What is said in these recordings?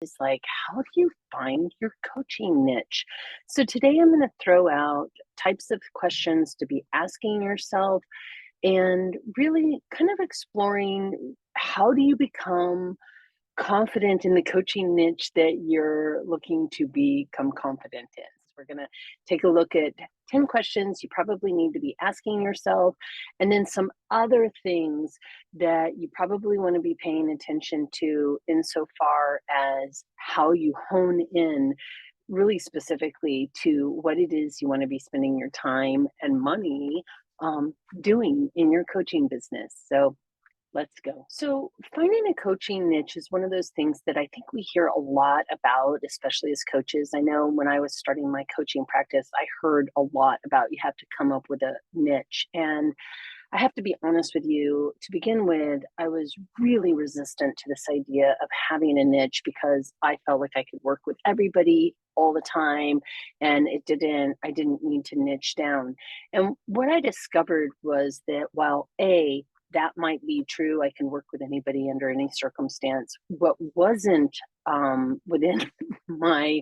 is like, how do you find your coaching niche? So today I'm going to throw out types of questions to be asking yourself and really kind of exploring how do you become confident in the coaching niche that you're looking to become confident in. So we're going to take a look at 10 questions you probably need to be asking yourself, and then some other things that you probably want to be paying attention to insofar as how you hone in really specifically to what it is you want to be spending your time and money doing in your coaching business. So let's go. So, finding a coaching niche is one of those things that I think we hear a lot about, especially as coaches. I know when I was starting my coaching practice, I heard a lot about you have to come up with a niche. And I have to be honest with you, to begin with, I was really resistant to this idea of having a niche because I felt like I could work with everybody all the time and I didn't need to niche down. And what I discovered was that while that might be true, I can work with anybody under any circumstance. What wasn't within my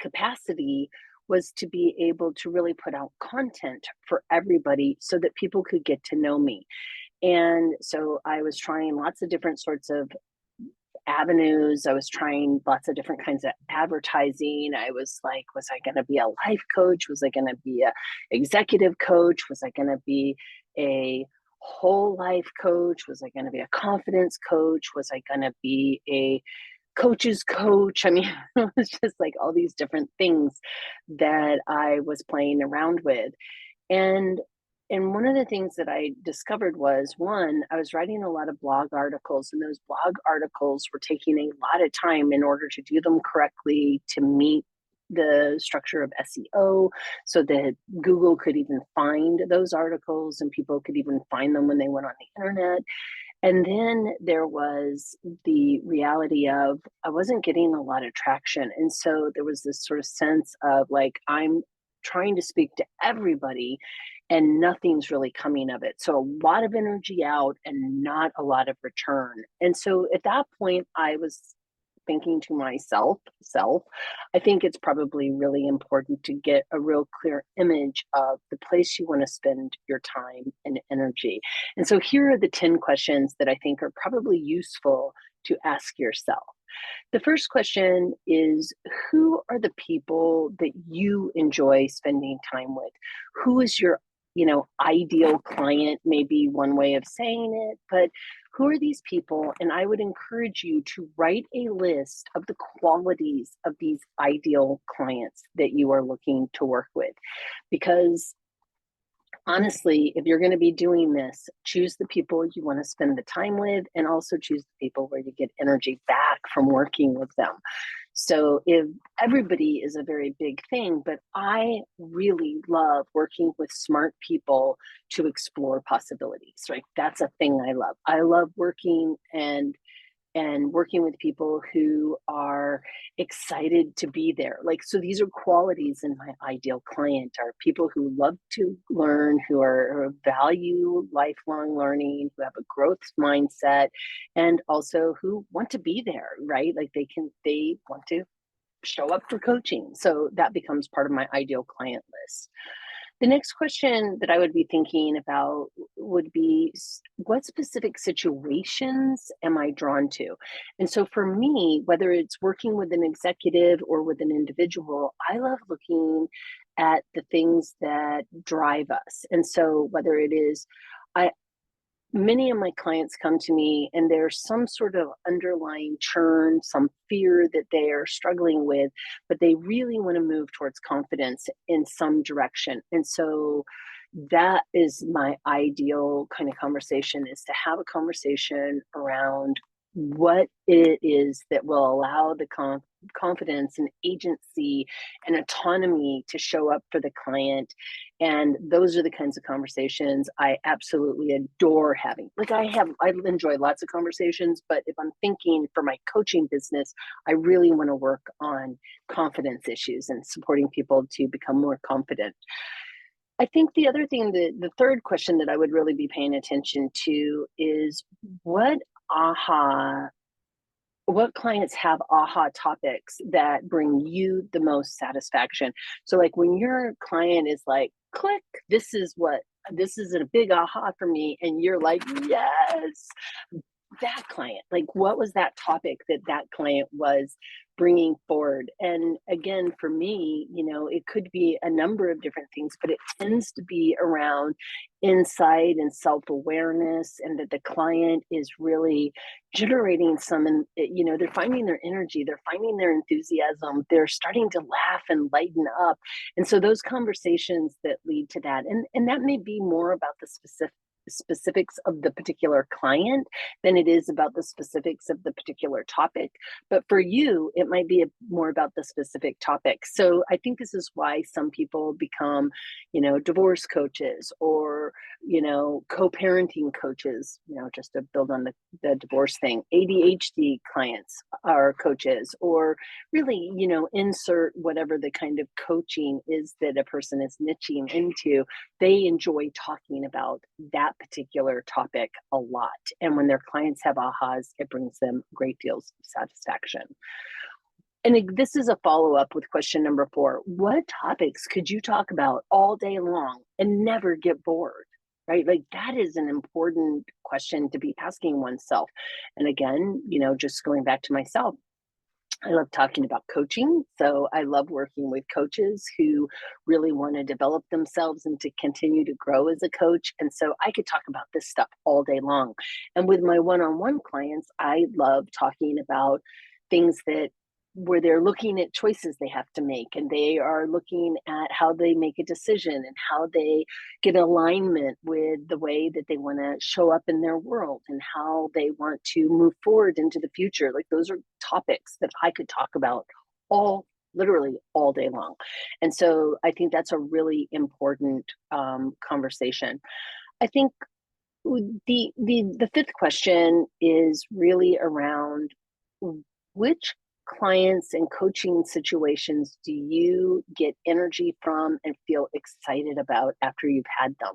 capacity was to be able to really put out content for everybody so that people could get to know me. And so I was trying lots of different sorts of avenues. I was trying lots of different kinds of advertising. I was like, was I going to be a life coach? Was I going to be a executive coach? Was I going to be a whole life coach? Was I going to be a confidence coach? Was I going to be a coach's coach? I mean, it was just like all these different things that I was playing around with. And and one of the things that I discovered was one, I was writing a lot of blog articles, and those blog articles were taking a lot of time in order to do them correctly, to meet the structure of SEO so that Google could even find those articles and people could even find them when they went on the internet. And then there was the reality of I wasn't getting a lot of traction. And so there was this sort of sense of like, I'm trying to speak to everybody and nothing's really coming of it. So a lot of energy out and not a lot of return. And so at that point, I was thinking to myself, I think it's probably really important to get a real clear image of the place you want to spend your time and energy. And so here are the 10 questions that I think are probably useful to ask yourself. The first question is, who are the people that you enjoy spending time with? Who is your ideal client, may be one way of saying it, but who are these people? And I would encourage you to write a list of the qualities of these ideal clients that you are looking to work with. Because honestly, if you're going to be doing this, choose the people you want to spend the time with and also choose the people where you get energy back from working with them. So if everybody is a very big thing, but I really love working with smart people to explore possibilities, right? That's a thing I love. I love working and working with people who are excited to be there. Like, so these are qualities in my ideal client are people who love to learn, who value lifelong learning, who have a growth mindset, and also who want to be there, right? Like they want to show up for coaching. So that becomes part of my ideal client list. The next question that I would be thinking about would be, what specific situations am I drawn to? And so for me, whether it's working with an executive or with an individual, I love looking at the things that drive us. And so whether it is, I, many of my clients come to me and there's some sort of underlying churn, some fear that they are struggling with, but they really want to move towards confidence in some direction. And so that is my ideal kind of conversation, is to have a conversation around what it is that will allow the confidence and agency and autonomy to show up for the client. And those are the kinds of conversations I absolutely adore having. Like I enjoy lots of conversations, but if I'm thinking for my coaching business, I really want to work on confidence issues and supporting people to become more confident. I think the other thing, the third question that I would really be paying attention to is, what aha what clients have aha topics that bring you the most satisfaction? So, like, when your client is like, click, this is a big aha for me, and you're like, yes, that client, like, what was that topic that that client was bringing forward? And again, for me, it could be a number of different things, but it tends to be around insight and self-awareness, and that the client is really generating some, and they're finding their energy, they're finding their enthusiasm, they're starting to laugh and lighten up. And so those conversations that lead to that, and that may be more about the specifics of the particular client than it is about the specifics of the particular topic. But for you, it might be more about the specific topic. So I think this is why some people become, divorce coaches, or, co-parenting coaches, just to build on the divorce thing. ADHD clients are coaches, or really, insert whatever the kind of coaching is that a person is niching into. They enjoy talking about that particular topic a lot. And when their clients have ahas, it brings them great deals of satisfaction. And this is a follow up with question number 4. What topics could you talk about all day long and never get bored? Right? Like, that is an important question to be asking oneself. And again, just going back to myself, I love talking about coaching. So I love working with coaches who really want to develop themselves and to continue to grow as a coach. And so I could talk about this stuff all day long. And with my one on one clients, I love talking about things that where they're looking at choices they have to make, and they are looking at how they make a decision and how they get alignment with the way that they want to show up in their world and how they want to move forward into the future. Like, those are topics that I could talk about all literally all day long. And so I think that's a really important conversation. I think the fifth question is really around, which clients and coaching situations do you get energy from and feel excited about after you've had them?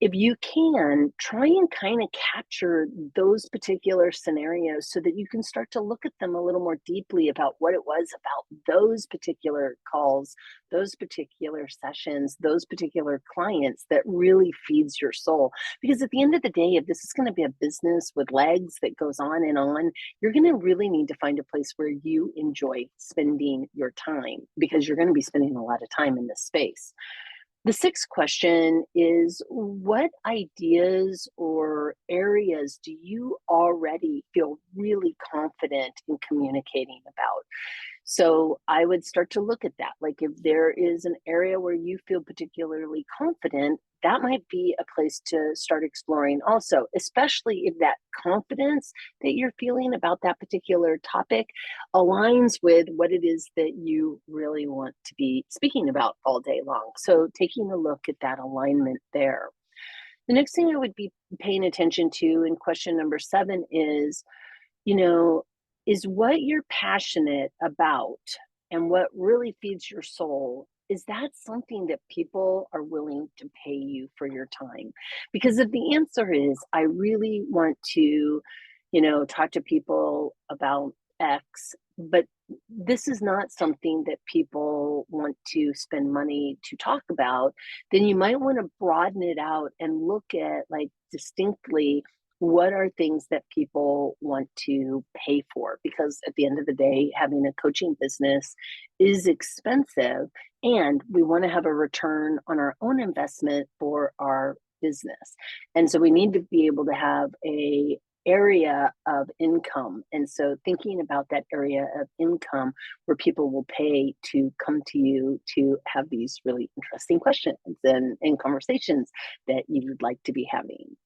If you can, try and kind of capture those particular scenarios so that you can start to look at them a little more deeply about what it was about those particular calls, those particular sessions, those particular clients that really feeds your soul. Because at the end of the day, if this is going to be a business with legs that goes on and on, you're going to really need to find a place where you enjoy spending your time, because you're going to be spending a lot of time in this space. The sixth question is, what ideas or areas do you already feel really confident in communicating about? So I would start to look at that. Like, if there is an area where you feel particularly confident, that might be a place to start exploring also, especially if that confidence that you're feeling about that particular topic aligns with what it is that you really want to be speaking about all day long. So taking a look at that alignment there. The next thing I would be paying attention to in question number 7 is, you know, is what you're passionate about and what really feeds your soul, is that something that people are willing to pay you for your time? Because if the answer is, I really want to, talk to people about X, but this is not something that people want to spend money to talk about, then you might want to broaden it out and look at, like, distinctly, what are things that people want to pay for? Because at the end of the day, having a coaching business is expensive, and we want to have a return on our own investment for our business. And so we need to be able to have a area of income. And so thinking about that area of income where people will pay to come to you to have these really interesting questions and conversations that you would like to be having.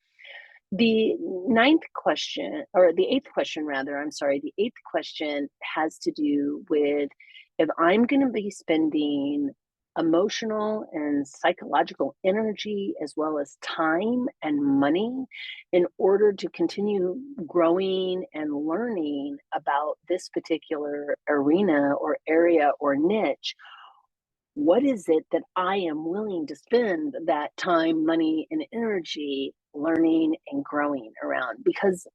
The ninth question, or the eighth question, rather, I'm sorry, the eighth question has to do with, if I'm going to be spending emotional and psychological energy as well as time and money in order to continue growing and learning about this particular arena or area or niche, what is it that I am willing to spend that time, money, and energy learning and growing around? Because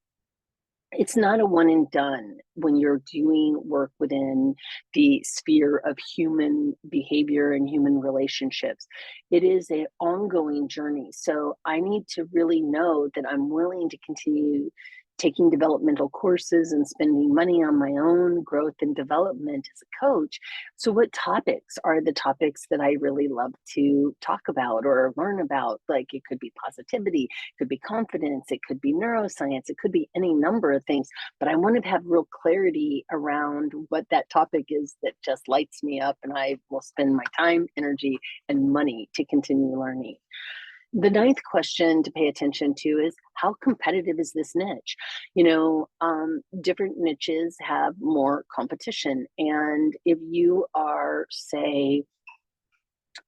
It's not a one and done when you're doing work within the sphere of human behavior and human relationships. It is an ongoing journey. So I need to really know that I'm willing to continue taking developmental courses and spending money on my own growth and development as a coach. So, what topics are the topics that I really love to talk about or learn about? Like, it could be positivity, it could be confidence, it could be neuroscience, it could be any number of things. But I want to have real clarity around what that topic is that just lights me up, and I will spend my time, energy, and money to continue learning. The ninth question to pay attention to is, how competitive is this niche? Different niches have more competition. And if you are, say,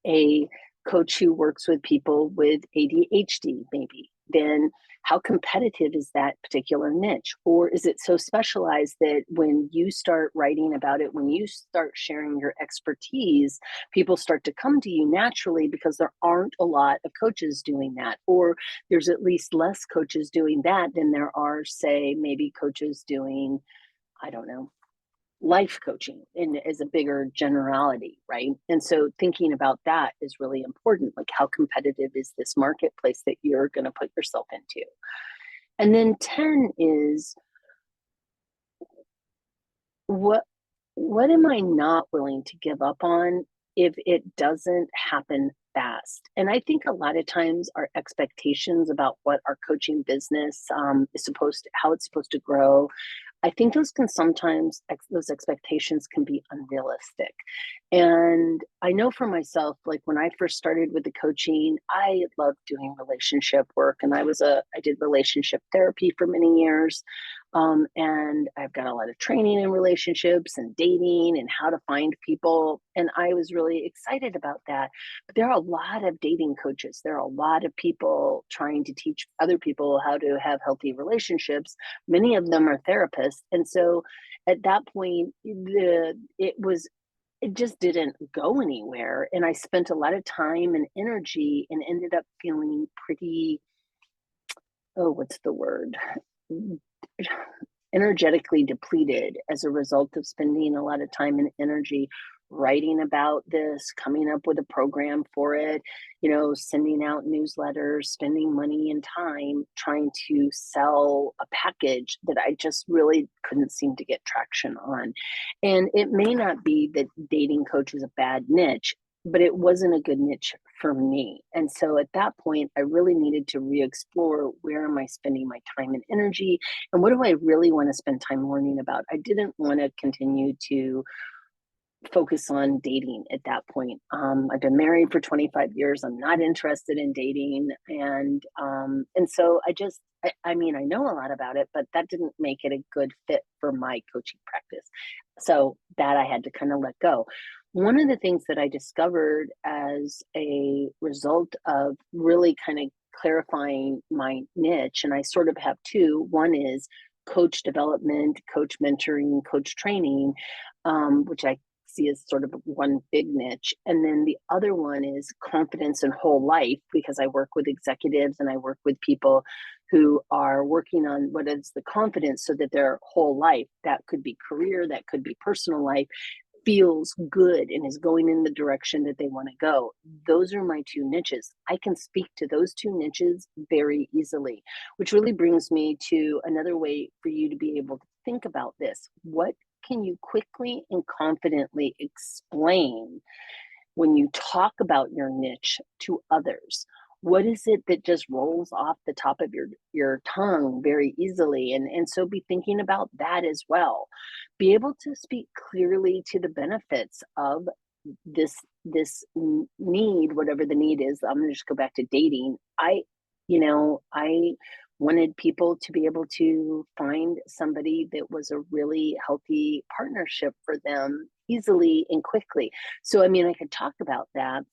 a coach who works with people with ADHD, maybe, then how competitive is that particular niche? Or is it so specialized that when you start writing about it, when you start sharing your expertise, people start to come to you naturally because there aren't a lot of coaches doing that? Or there's at least less coaches doing that than there are, say, maybe coaches doing, I don't know, life coaching in as a bigger generality, right? And so thinking about that is really important. Like, how competitive is this marketplace that you're going to put yourself into? And then 10 is, what what am I not willing to give up on if it doesn't happen fast? And I think a lot of times our expectations about what our coaching business is supposed to, how it's supposed to grow, I think those can sometimes, those expectations can be unrealistic. And I know for myself, like when I first started with the coaching, I loved doing relationship work, and I did relationship therapy for many years. And I've got a lot of training in relationships and dating and how to find people. And I was really excited about that. But there are a lot of dating coaches. There are a lot of people trying to teach other people how to have healthy relationships. Many of them are therapists. And so at that point, it just didn't go anywhere. And I spent a lot of time and energy and ended up feeling pretty, oh, what's the word? Energetically depleted as a result of spending a lot of time and energy writing about this, coming up with a program for it, sending out newsletters, spending money and time trying to sell a package that I just really couldn't seem to get traction on. And it may not be that dating coach is a bad niche, but it wasn't a good niche for me. And so at that point, I really needed to re-explore, where am I spending my time and energy, and what do I really want to spend time learning about? I didn't want to continue to focus on dating at that point. I've been married for 25 years. I'm not interested in dating, and so I mean, I know a lot about it, but that didn't make it a good fit for my coaching practice. So that I had to kind of let go. One of the things that I discovered as a result of really kind of clarifying my niche, and I sort of have two. One is coach development, coach mentoring, coach training, which I see as sort of one big niche. And then the other one is confidence and whole life, because I work with executives and I work with people who are working on what is the confidence so that their whole life, that could be career, that could be personal life, feels good and is going in the direction that they want to go. Those are my two niches. I can speak to those two niches very easily, which really brings me to another way for you to be able to think about this. What can you quickly and confidently explain when you talk about your niche to others? What is it that just rolls off the top of your tongue very easily? And so be thinking about that as well. Be able to speak clearly to the benefits of need, whatever the need is. I'm gonna just go back to dating. I wanted people to be able to find somebody that was a really healthy partnership for them easily and quickly. So I mean, I could talk about that.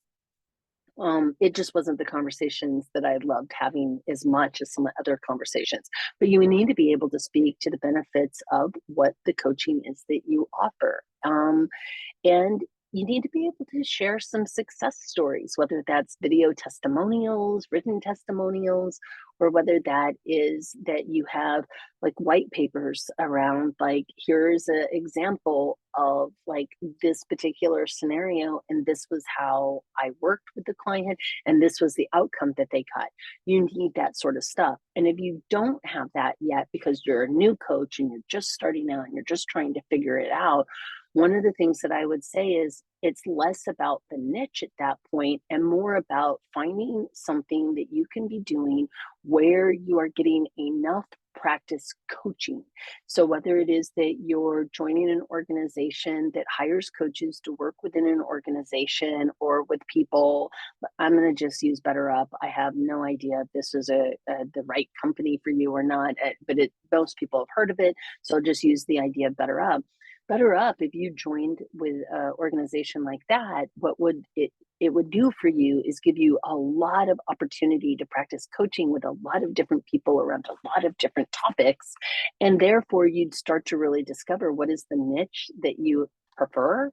It just wasn't the conversations that I loved having as much as some other conversations. But you need to be able to speak to the benefits of what the coaching is that you offer. And you need to be able to share some success stories, whether that's video testimonials, written testimonials, or whether that is that you have like white papers around, like, here's an example of like this particular scenario, and this was how I worked with the client, and this was the outcome that they got. You need that sort of stuff. And if you don't have that yet because you're a new coach and you're just starting out and you're just trying to figure it out, one of the things that I would say is it's less about the niche at that point and more about finding something that you can be doing where you are getting enough practice coaching. So, whether it is that you're joining an organization that hires coaches to work within an organization or with people, I'm going to just use BetterUp. I have no idea if this is the right company for you or not, but most people have heard of it. So, I'll just use the idea of BetterUp. BetterUp, if you joined with an organization like that, what would it would do for you is give you a lot of opportunity to practice coaching with a lot of different people around a lot of different topics. And therefore, you'd start to really discover what is the niche that you prefer,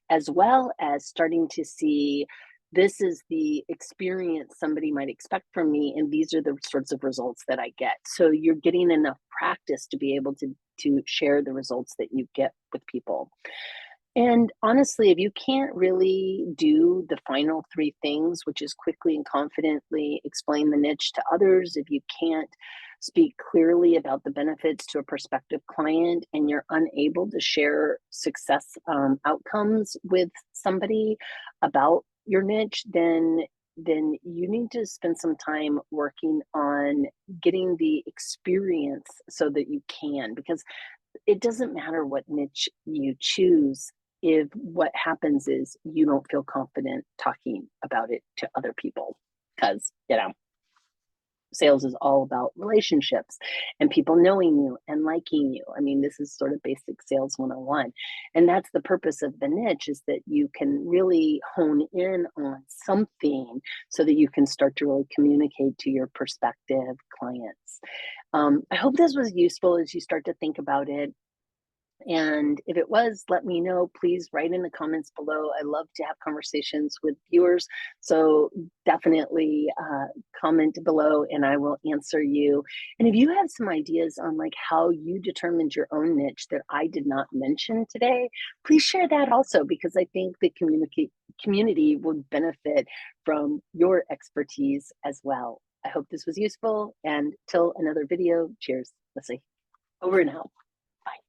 as well as starting to see this is the experience somebody might expect from me, and these are the sorts of results that I get. So you're getting enough practice to be able to share the results that you get with people. And honestly, if you can't really do the final three things, which is quickly and confidently explain the niche to others, if you can't speak clearly about the benefits to a prospective client, and you're unable to share success outcomes with somebody about your niche, then you need to spend some time working on getting the experience so that you can, because it doesn't matter what niche you choose if what happens is you don't feel confident talking about it to other people, because sales is all about relationships and people knowing you and liking you. I mean, this is sort of basic sales 101. And that's the purpose of the niche, is that you can really hone in on something so that you can start to really communicate to your prospective clients. I hope this was useful as you start to think about it. And if it was, let me know. Please write in the comments below. I love to have conversations with viewers. So definitely comment below and I will answer you. And if you have some ideas on like how you determined your own niche that I did not mention today, please share that also, because I think the community would benefit from your expertise as well. I hope this was useful, and till another video, cheers. Let's see. Over and out. Bye.